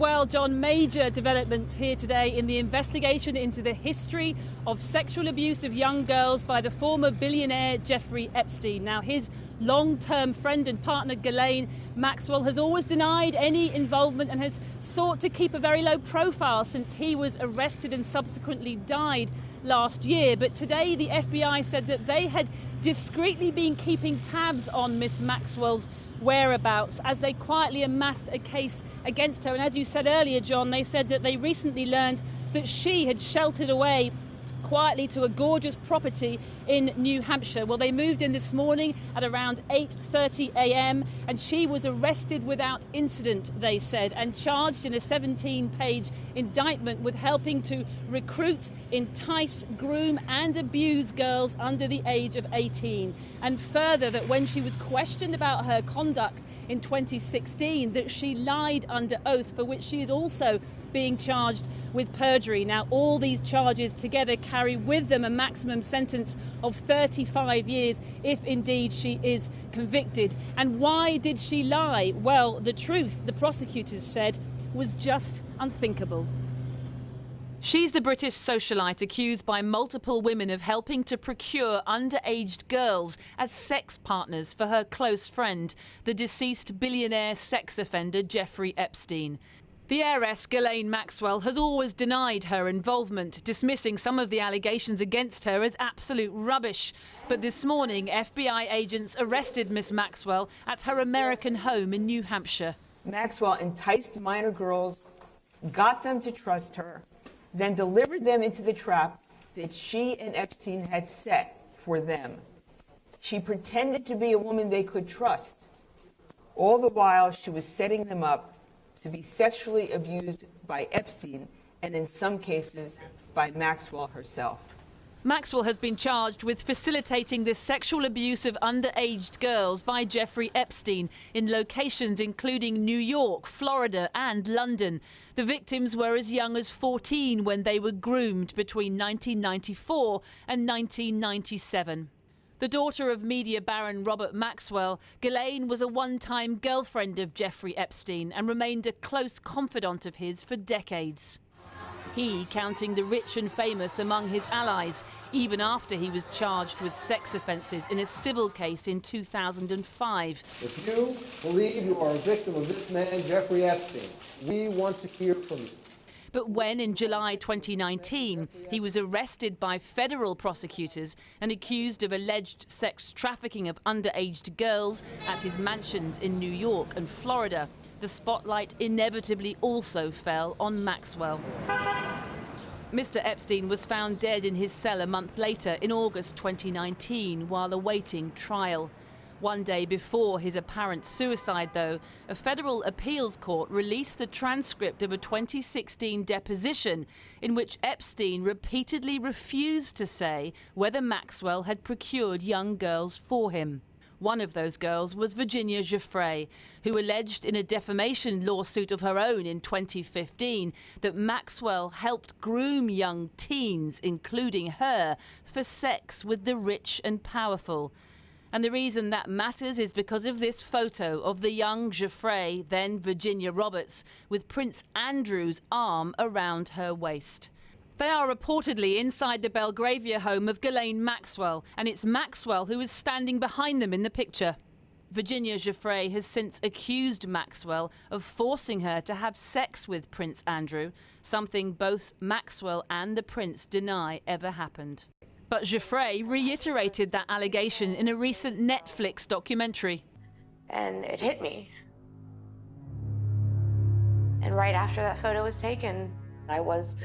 Well, John, major developments here today in the investigation into the history of sexual abuse of young girls by the former billionaire Jeffrey Epstein. Now, his long-term friend and partner, Ghislaine Maxwell, has always denied any involvement and has sought to keep a very low profile since he was arrested and subsequently died last year. But today, the FBI said that they had discreetly been keeping tabs on Miss Maxwell's whereabouts as they quietly amassed a case against her. And as you said earlier, John, they said that they recently learned that she had sheltered away quietly to a gorgeous property in New Hampshire. Well, they moved in this morning at around 8:30 a.m. and she was arrested without incident, they said, and charged in a 17-page indictment with helping to recruit, entice, groom and abuse girls under the age of 18. And further, that when she was questioned about her conduct in 2016, that she lied under oath, for which she is also being charged with perjury. Now, all these charges together carry with them a maximum sentence of 35 years if indeed she is convicted. And why did she lie? Well, the truth, the prosecutors said, was just unthinkable. She's the British socialite accused by multiple women of helping to procure underage girls as sex partners for her close friend, the deceased billionaire sex offender Jeffrey Epstein. The heiress, Ghislaine Maxwell, has always denied her involvement, dismissing some of the allegations against her as absolute rubbish. But this morning, FBI agents arrested Miss Maxwell at her American home in New Hampshire. Maxwell enticed minor girls, got them to trust her, then delivered them into the trap that she and Epstein had set for them. She pretended to be a woman they could trust. All the while, she was setting them up to be sexually abused by Epstein, and in some cases, by Maxwell herself. Maxwell has been charged with facilitating the sexual abuse of underage girls by Jeffrey Epstein in locations including New York, Florida and London. The victims were as young as 14 when they were groomed between 1994 and 1997. The daughter of media baron Robert Maxwell, Ghislaine was a one-time girlfriend of Jeffrey Epstein and remained a close confidant of his for decades. He counting the rich and famous among his allies, even after he was charged with sex offences in a civil case in 2005. If you believe you are a victim of this man, Jeffrey Epstein, we want to hear from you. But when, in July 2019, he was arrested by federal prosecutors and accused of alleged sex trafficking of underage girls at his mansions in New York and Florida, the spotlight inevitably also fell on Maxwell. Mr. Epstein was found dead in his cell a month later in August 2019 while awaiting trial. One day before his apparent suicide, though, a federal appeals court released the transcript of a 2016 deposition in which Epstein repeatedly refused to say whether Maxwell had procured young girls for him. One of those girls was Virginia Giuffre, who alleged in a defamation lawsuit of her own in 2015 that Maxwell helped groom young teens, including her, for sex with the rich and powerful. And the reason that matters is because of this photo of the young Giuffre, then Virginia Roberts, with Prince Andrew's arm around her waist. They are reportedly inside the Belgravia home of Ghislaine Maxwell, and it's Maxwell who is standing behind them in the picture. Virginia Giuffre has since accused Maxwell of forcing her to have sex with Prince Andrew, something both Maxwell and the prince deny ever happened. But Giuffre reiterated that allegation in a recent Netflix documentary. And it hit me. And right after that photo was taken, I was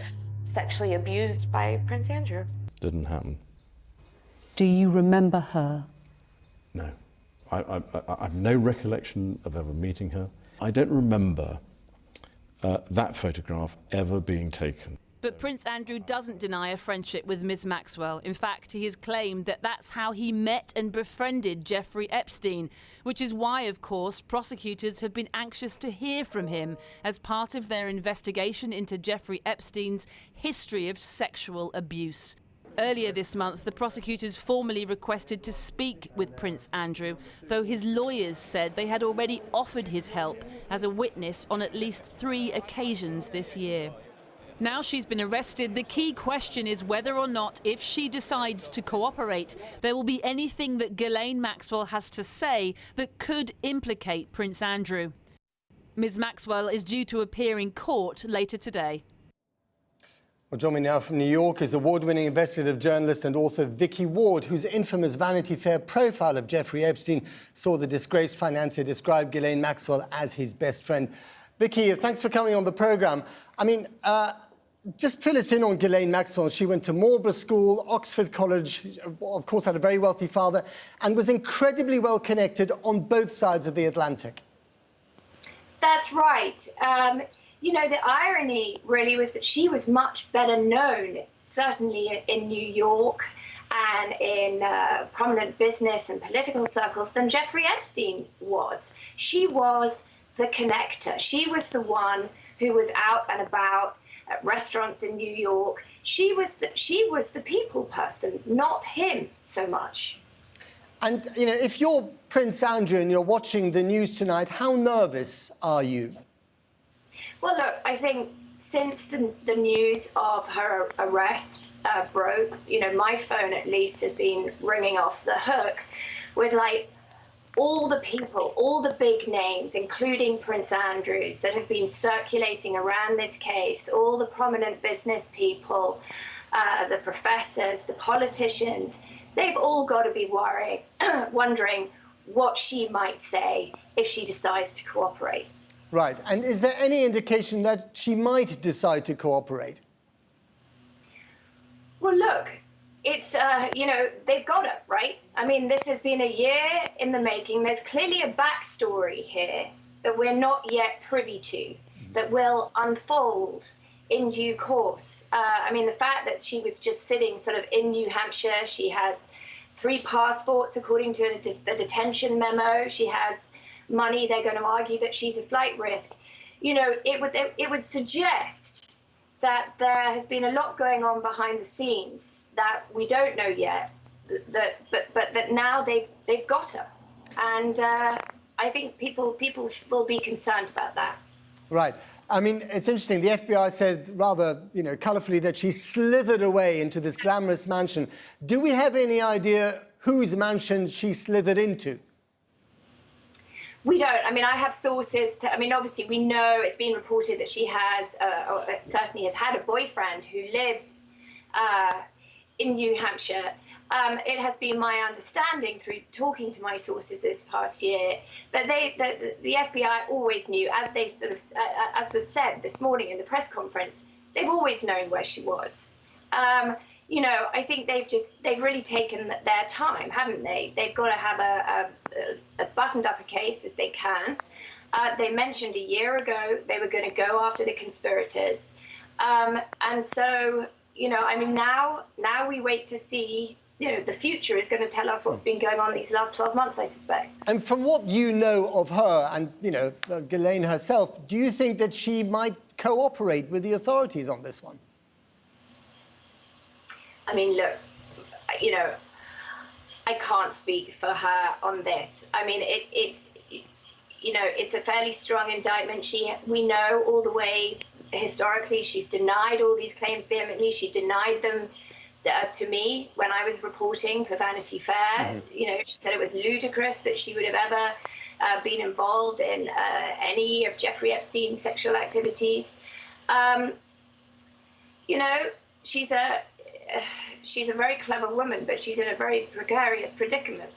sexually abused by Prince Andrew. Didn't happen. Do you remember her? No. I have no recollection of ever meeting her. I don't remember that photograph ever being taken. But Prince Andrew doesn't deny a friendship with Ms. Maxwell. In fact, he has claimed that that's how he met and befriended Jeffrey Epstein, which is why, of course, prosecutors have been anxious to hear from him as part of their investigation into Jeffrey Epstein's history of sexual abuse. Earlier this month, the prosecutors formally requested to speak with Prince Andrew, though his lawyers said they had already offered his help as a witness on at least 3 occasions this year. Now she's been arrested, the key question is whether or not, if she decides to cooperate, there will be anything that Ghislaine Maxwell has to say that could implicate Prince Andrew. Ms. Maxwell is due to appear in court later today. Well, joining me now from New York is award-winning investigative journalist and author Vicky Ward, whose infamous Vanity Fair profile of Jeffrey Epstein saw the disgraced financier describe Ghislaine Maxwell as his best friend. Vicky, thanks for coming on the programme. I mean, just fill us in on Ghislaine Maxwell. She went to Marlborough School, Oxford College, of course had a very wealthy father, and was incredibly well connected on both sides of the Atlantic. That's right. You know, the irony really was that she was much better known, certainly in New York and in prominent business and political circles, than Jeffrey Epstein was. She was the connector. She was the one who was out and about at restaurants in New York. She was the people person, not him so much. And, you know, if you're Prince Andrew and you're watching the news tonight, how nervous are you? Well, look, I think since the news of her arrest broke, you know, my phone at least has been ringing off the hook with, like, all the people, all the big names, including Prince Andrew's, that have been circulating around this case, all the prominent business people, the professors, the politicians. They've all got to be wondering what she might say if she decides to cooperate. Right. And is there any indication that she might decide to cooperate? Well, look, it's, you know, they've got it, right? I mean, this has been a year in the making. There's clearly a backstory here that we're not yet privy to, that will unfold in due course. I mean, the fact that she was just sitting sort of in New Hampshire, she has 3 passports according to the detention memo, she has money, they're going to argue that she's a flight risk. You know, it would suggest that there has been a lot going on behind the scenes that we don't know yet, but that now they've got her. And I think people will be concerned about that. Right. I mean, it's interesting. The FBI said rather, you know, colourfully that she slithered away into this glamorous mansion. Do we have any idea whose mansion she slithered into? We don't. I mean, I have sources I mean, obviously, we know it's been reported that she has, or certainly has had a boyfriend who lives in New Hampshire. It has been my understanding through talking to my sources this past year that the FBI always knew, as they sort of, as was said this morning in the press conference, they've always known where she was. You know, I think they've really taken their time, haven't they? They've got to have as buttoned up a case as they can. They mentioned a year ago they were going to go after the conspirators. And so, you know, I mean, now we wait to see, you know, the future is going to tell us what's been going on these last 12 months, I suspect. And from what you know of her and, you know, Ghislaine herself, do you think that she might cooperate with the authorities on this one? I mean, look, you know, I can't speak for her on this. I mean, it's, you know, it's a fairly strong indictment. We know all the way historically she's denied all these claims vehemently. She denied them to me when I was reporting for Vanity Fair. Mm-hmm. You know, she said it was ludicrous that she would have ever been involved in any of Jeffrey Epstein's sexual activities. You know, she's a very clever woman, but she's in a very precarious predicament.